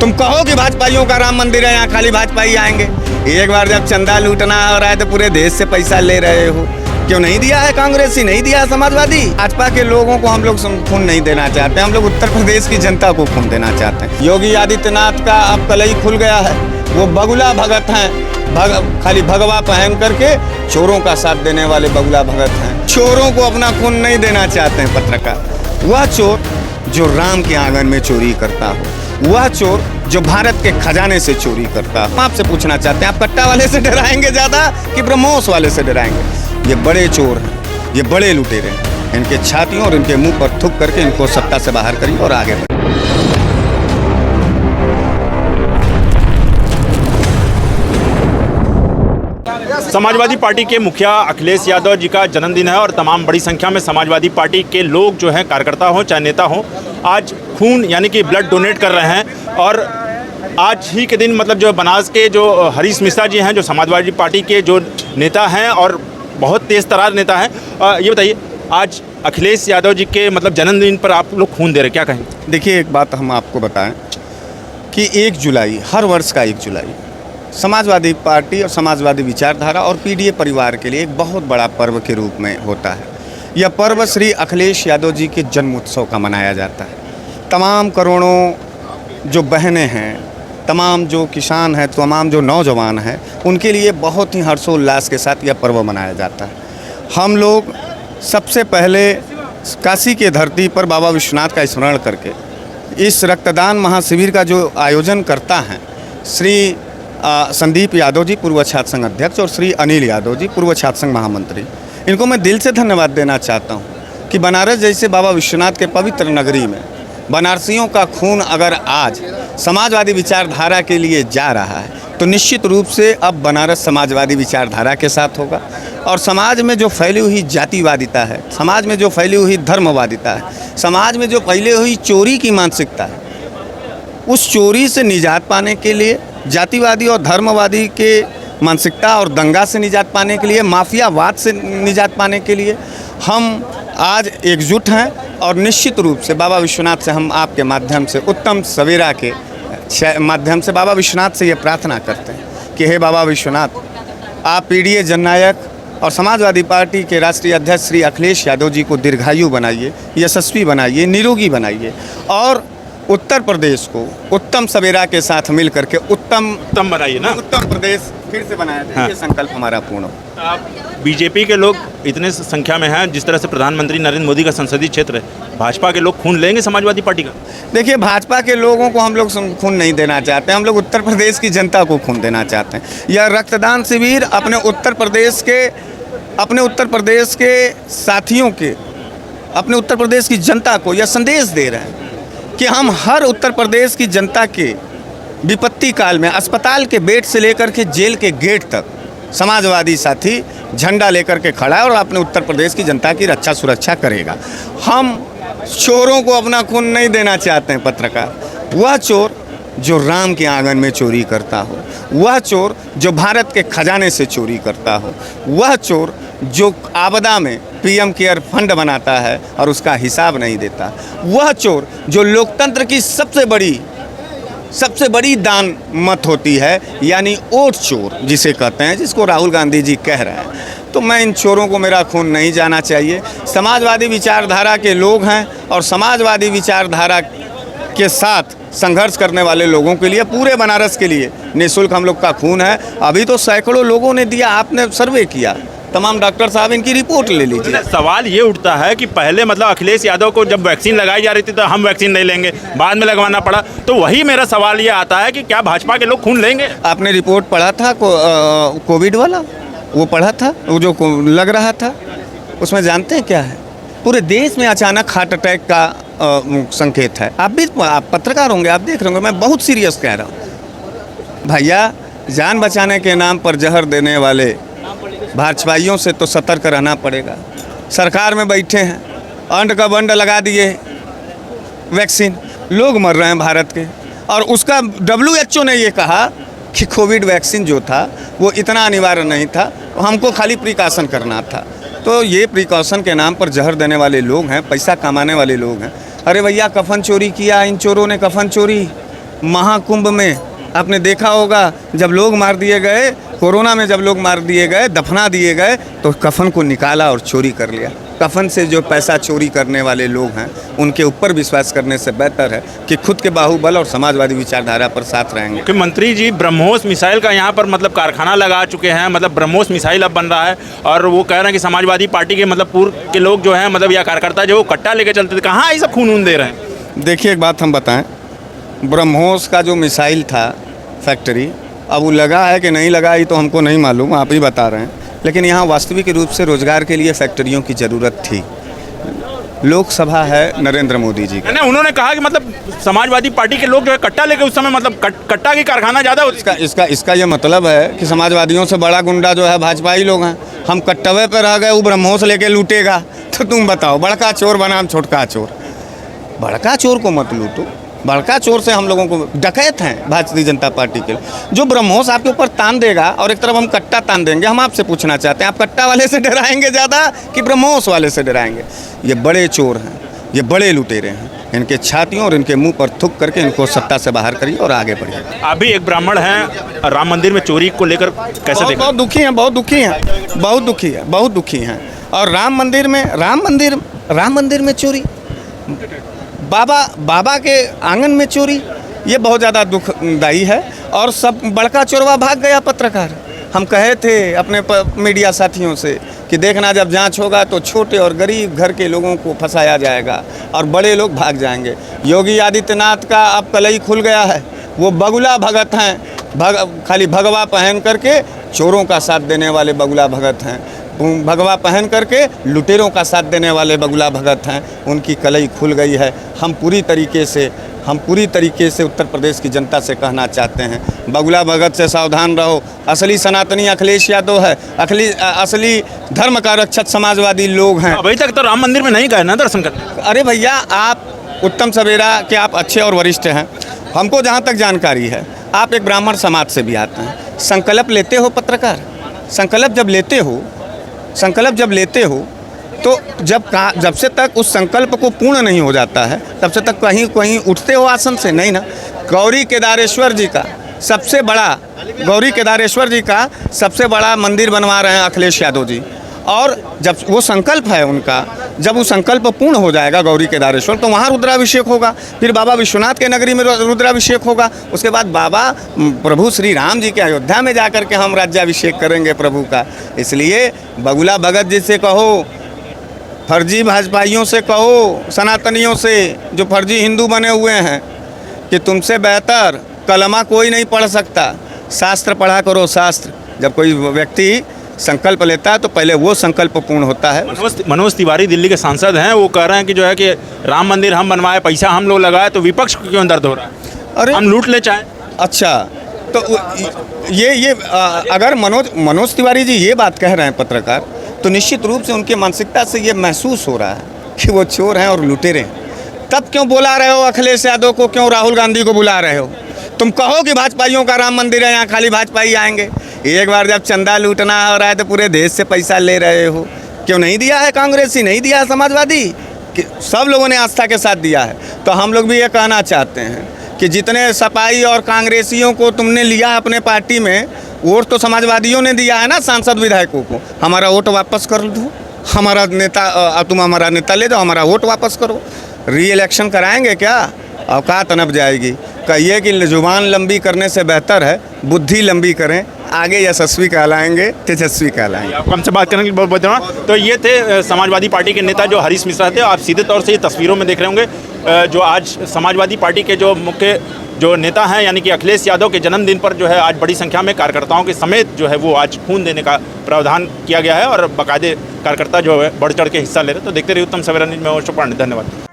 तुम कहो कि भाजपाइयों का राम मंदिर है, यहाँ खाली भाजपाई आएंगे। एक बार जब चंदा लूटना हो रहा है तो पूरे देश से पैसा ले रहे हो, क्यों नहीं दिया है कांग्रेसी, नहीं दिया है समाजवादी? भाजपा के लोगों को हम लोग खून नहीं देना चाहते, हम लोग उत्तर प्रदेश की जनता को खून देना चाहते हैं। योगी आदित्यनाथ का अब कलई खुल गया है, वो बगुला भगत हैं, खाली भगवा पहन करके चोरों का साथ देने वाले बगुला भगत हैं। चोरों को अपना खून नहीं देना चाहते हैं पत्रकार। वह चोर जो राम के आंगन में चोरी करता हो, वह चोर जो भारत के खजाने से चोरी करता है। आपसे पूछना चाहते हैं, आप कट्टा वाले से डराएंगे ज्यादा कि ब्रह्मोस वाले से डराएंगे? ये बड़े चोर हैं, ये बड़े लुटेरे हैं, इनके छातियों और इनके मुंह पर थूक करके इनको सत्ता से बाहर करिए और आगे बढ़िए। समाजवादी पार्टी के मुखिया अखिलेश यादव जी का जन्मदिन है और तमाम बड़ी संख्या में समाजवादी पार्टी के लोग जो हैं, कार्यकर्ता हों चाहे नेता हों, आज खून यानी कि ब्लड डोनेट कर रहे हैं। और आज ही के दिन मतलब जो बनास के जो हरीश मिश्रा जी हैं, जो समाजवादी पार्टी के जो नेता हैं और बहुत तेज़ तरार नेता हैं, ये बताइए आज अखिलेश यादव जी के मतलब जन्मदिन पर आप लोग खून दे रहे, क्या कहें? देखिए, एक बात हम आपको बताएं कि 1 जुलाई, हर वर्ष का 1 जुलाई समाजवादी पार्टी और समाजवादी विचारधारा और पीडीए परिवार के लिए एक बहुत बड़ा पर्व के रूप में होता है। यह पर्व श्री अखिलेश यादव जी के जन्म उत्सव का मनाया जाता है। तमाम करोड़ों जो बहनें हैं, तमाम जो किसान हैं, तमाम जो नौजवान हैं, उनके लिए बहुत ही हर्षोल्लास के साथ यह पर्व मनाया जाता है। हम लोग सबसे पहले काशी के धरती पर बाबा विश्वनाथ का स्मरण करके इस रक्तदान महाशिविर का जो आयोजन करता है श्री संदीप यादव जी, पूर्व छात्र संघ अध्यक्ष, और श्री अनिल यादव जी, पूर्व छात्र संघ महामंत्री, इनको मैं दिल से धन्यवाद देना चाहता हूं कि बनारस जैसे बाबा विश्वनाथ के पवित्र नगरी में बनारसियों का खून अगर आज समाजवादी विचारधारा के लिए जा रहा है तो निश्चित रूप से अब बनारस समाजवादी विचारधारा के साथ होगा। और समाज में जो फैली हुई जातिवादिता है, समाज में जो फैली हुई धर्मवादिता है, समाज में जो फैली हुई चोरी की मानसिकता है, उस चोरी से निजात पाने के लिए, जातिवादी और धर्मवादी के मानसिकता और दंगा से निजात पाने के लिए, माफियावाद से निजात पाने के लिए हम आज एकजुट हैं। और निश्चित रूप से बाबा विश्वनाथ से हम आपके माध्यम से, उत्तम सवेरा के माध्यम से बाबा विश्वनाथ से ये प्रार्थना करते हैं कि हे बाबा विश्वनाथ, आप पीडीए जननायक और समाजवादी पार्टी के राष्ट्रीय अध्यक्ष श्री अखिलेश यादव जी को दीर्घायु बनाइए, यशस्वी बनाइए, निरोगी बनाइए और उत्तर प्रदेश को उत्तम सवेरा के साथ मिल करके उत्तम बनाइए ना, उत्तर प्रदेश फिर से बनाया जाए। ये संकल्प हमारा पूर्ण हो। बीजेपी के लोग इतने संख्या में हैं, जिस तरह से प्रधानमंत्री नरेंद्र मोदी का संसदीय क्षेत्र है, भाजपा के लोग खून लेंगे समाजवादी पार्टी का? देखिए, भाजपा के लोगों को हम लोग खून नहीं देना चाहते, हम लोग उत्तर प्रदेश की जनता को खून देना चाहते हैं। यह रक्तदान शिविर अपने उत्तर प्रदेश के साथियों के, अपने उत्तर प्रदेश की जनता को यह संदेश दे रहे हैं कि हम हर उत्तर प्रदेश की जनता के विपत्ति काल में अस्पताल के बेड से लेकर के जेल के गेट तक समाजवादी साथी झंडा लेकर के खड़ा है और अपने उत्तर प्रदेश की जनता की रक्षा सुरक्षा करेगा। हम चोरों को अपना खून नहीं देना चाहते हैं पत्रकार। वह चोर जो राम के आंगन में चोरी करता हो, वह चोर जो भारत के खजाने से चोरी करता हो, वह चोर जो आपदा में पीएम केयर फंड बनाता है और उसका हिसाब नहीं देता, वह चोर जो लोकतंत्र की सबसे बड़ी दान मत होती है, यानी वोट चोर जिसे कहते हैं, जिसको राहुल गांधी जी कह रहे हैं। तो मैं इन चोरों को मेरा खून नहीं जाना चाहिए। समाजवादी विचारधारा के लोग हैं और समाजवादी विचारधारा के साथ संघर्ष करने वाले लोगों के लिए, पूरे बनारस के लिए निःशुल्क हम लोग का खून है। अभी तो सैकड़ों लोगों ने दिया, आपने सर्वे किया, तमाम डॉक्टर साहब इनकी रिपोर्ट ले लीजिए। सवाल ये उठता है कि पहले मतलब अखिलेश यादव को जब वैक्सीन लगाई जा रही थी तो हम वैक्सीन नहीं लेंगे, बाद में लगवाना पड़ा, तो वही मेरा सवाल ये आता है कि क्या भाजपा के लोग खून लेंगे? आपने रिपोर्ट पढ़ा था कोविड वाला? वो पढ़ा था, वो जो लग रहा था, उसमें जानते हैं क्या है? पूरे देश में अचानक हार्ट अटैक का संकेत है। आप पत्रकार होंगे, आप देख रहे होंगे, मैं बहुत सीरियस कह रहा हूँ भैया। जान बचाने के नाम पर जहर देने वाले भाजपाइयों से तो सतर्क रहना पड़ेगा। सरकार में बैठे हैं, अंड का बंड लगा दिए वैक्सीन, लोग मर रहे हैं भारत के, और उसका WHO ने ये कहा कि कोविड वैक्सीन जो था वो इतना अनिवार्य नहीं था, हमको खाली प्रिकॉशन करना था। तो ये प्रिकॉशन के नाम पर जहर देने वाले लोग हैं, पैसा कमाने वाले लोग हैं। अरे भैया, कफन चोरी किया इन चोरों ने, कफन चोरी महाकुंभ में आपने देखा होगा, जब लोग मार दिए गए, कोरोना में जब लोग मार दिए गए, दफना दिए गए, तो कफन को निकाला और चोरी कर लिया। कफन से जो पैसा चोरी करने वाले लोग हैं, उनके ऊपर विश्वास करने से बेहतर है कि खुद के बाहुबल और समाजवादी विचारधारा पर साथ रहेंगे। मुख्यमंत्री जी ब्रह्मोस मिसाइल का यहाँ पर मतलब कारखाना लगा चुके हैं, मतलब ब्रह्मोस मिसाइल अब बन रहा है, और वो कह रहे हैं कि समाजवादी पार्टी के मतलब पूर्व के लोग जो हैं, मतलब या कार्यकर्ता जो कट्टा लेके चलते थे, कहाँ ये सब खून दे रहे हैं? देखिए, एक बात हम बताएं, ब्रह्मोस का जो मिसाइल था फैक्ट्री, अब वो लगा है कि नहीं लगा, ये तो हमको नहीं मालूम, आप ही बता रहे हैं। लेकिन यहाँ वास्तविक रूप से रोजगार के लिए फैक्ट्रियों की ज़रूरत थी। लोकसभा है नरेंद्र मोदी जी का। नहीं, उन्होंने कहा कि मतलब समाजवादी पार्टी के लोग जो है कट्टा लेके उस समय मतलब कट्टा की कारखाना ज़्यादा इसका ये मतलब है कि समाजवादियों से बड़ा गुंडा जो है भाजपाई लोग हैं। हम कट्टवे पे रह गए, वो ब्रह्मोस लेके लूटेगा, तो तुम बताओ, बड़का चोर बनाम छोटका चोर। बड़का चोर को मत लूटो, बड़का चोर से हम लोगों को डकैत हैं भारतीय जनता पार्टी के। जो ब्रह्मोस आपके ऊपर तान देगा और एक तरफ हम कट्टा तान देंगे, हम आपसे पूछना चाहते हैं, आप कट्टा वाले से डराएंगे ज़्यादा कि ब्रह्मोस वाले से डराएंगे? ये बड़े चोर हैं, ये बड़े लुटेरे हैं, इनके छातियों और इनके मुंह पर थूक करके इनको सत्ता से बाहर करिए और आगे बढ़िए। आप भी एक ब्राह्मण हैं, राम मंदिर में चोरी को लेकर कैसे देखते? बहुत दुखी हैं, बहुत दुखी हैं, बहुत दुखी है, बहुत दुखी हैं। और राम मंदिर में चोरी, बाबा के आंगन में चोरी, ये बहुत ज़्यादा दुखदायी है। और सब बड़का चोरवा भाग गया पत्रकार। हम कहे थे अपने मीडिया साथियों से कि देखना, जब जांच होगा तो छोटे और गरीब घर के लोगों को फंसाया जाएगा और बड़े लोग भाग जाएंगे। योगी आदित्यनाथ का अब कलई खुल गया है, वो बगुला भगत हैं, खाली भगवा पहन करके चोरों का साथ देने वाले बगुला भगत हैं, भगवा पहन करके लुटेरों का साथ देने वाले बगुला भगत हैं। उनकी कलई खुल गई है। हम पूरी तरीके से उत्तर प्रदेश की जनता से कहना चाहते हैं, बगुला भगत से सावधान रहो। असली सनातनी अखिलेश यादव है, असली धर्म का रक्षक समाजवादी लोग हैं। अभी तक तो राम मंदिर में नहीं गए ना दर्शन करने? अरे भैया, आप उत्तम सवेरा के आप अच्छे और वरिष्ठ हैं। हमको जहाँ तक जानकारी है, आप एक ब्राह्मण समाज से भी आते हैं। संकल्प लेते हो पत्रकार, संकल्प जब लेते हो तो जब से तक उस संकल्प को पूर्ण नहीं हो जाता है, तब से तक कहीं उठते हो आसन से? नहीं ना। गौरी केदारेश्वर जी का सबसे बड़ा मंदिर बनवा रहे हैं अखिलेश यादव जी। और जब वो संकल्प है उनका, जब वो संकल्प पूर्ण हो जाएगा गौरी केदारेश्वर, तो वहाँ रुद्राभिषेक होगा। फिर बाबा विश्वनाथ के नगरी में रुद्राभिषेक होगा। उसके बाद बाबा प्रभु श्री राम जी के अयोध्या में जाकर के हम राज्याभिषेक करेंगे प्रभु का। इसलिए बगुला भगत जी से कहो, फर्जी भाजपाइयों से कहो, सनातनियों से जो फर्जी हिंदू बने हुए हैं, कि तुमसे बेहतर कलमा कोई नहीं पढ़ सकता। शास्त्र पढ़ा करो, शास्त्र। जब कोई व्यक्ति संकल्प लेता है तो पहले वो संकल्प पूर्ण होता है। मनोज तिवारी दिल्ली के सांसद हैं, वो कह रहे हैं कि जो है कि राम मंदिर हम बनवाए, पैसा हम लोग लगाए, तो विपक्ष को क्यों दर्द हो रहा है? अरे हम लूट ले चाहे। अच्छा, तो ये अगर मनोज तिवारी जी ये बात कह रहे हैं पत्रकार, तो निश्चित रूप से उनकी मानसिकता से ये महसूस हो रहा है कि वो चोर हैं और लुटेरे हैं। तब क्यों बुला रहे हो अखिलेश यादव को, क्यों राहुल गांधी को बुला रहे हो? तुम कहो कि भाजपाइयों का राम मंदिर है, यहाँ खाली भाजपाई आएंगे। एक बार जब चंदा लूटना हो रहा है तो पूरे देश से पैसा ले रहे हो। क्यों नहीं दिया है कांग्रेसी, नहीं दिया है समाजवादी, कि सब लोगों ने आस्था के साथ दिया है। तो हम लोग भी ये कहना चाहते हैं कि जितने सपाई और कांग्रेसियों को तुमने लिया अपने पार्टी में, वोट तो समाजवादियों ने दिया है ना, सांसद विधायकों को। हमारा वोट वापस कर दो, हमारा नेता, तुम हमारा नेता ले जाओ, हमारा वोट वापस करो। री इलेक्शन कराएंगे क्या? औकात नब जाएगी। कहिए कि जुबान लंबी करने से बेहतर है बुद्धि लंबी करें, आगे यशस्वी कहलाएंगे, तेजस्वी कहलाएंगे। आपको हमसे बात करने के लिए बहुत बहुत धन्यवाद। तो ये थे समाजवादी पार्टी के नेता जो हरीश मिश्रा थे। आप सीधे तौर से ये तस्वीरों में देख रहे होंगे जो आज समाजवादी पार्टी के जो मुख्य जो नेता हैं, यानी कि अखिलेश यादव के जन्मदिन पर जो है आज बड़ी संख्या में कार्यकर्ताओं के समेत जो है वो आज खून देने का प्रावधान किया गया है और बाकायदे कार्यकर्ता जो है बढ़ चढ़ के हिस्सा ले रहे हैं। तो देखते रहिए उत्तम सवेरा न्यूज़ में। धन्यवाद।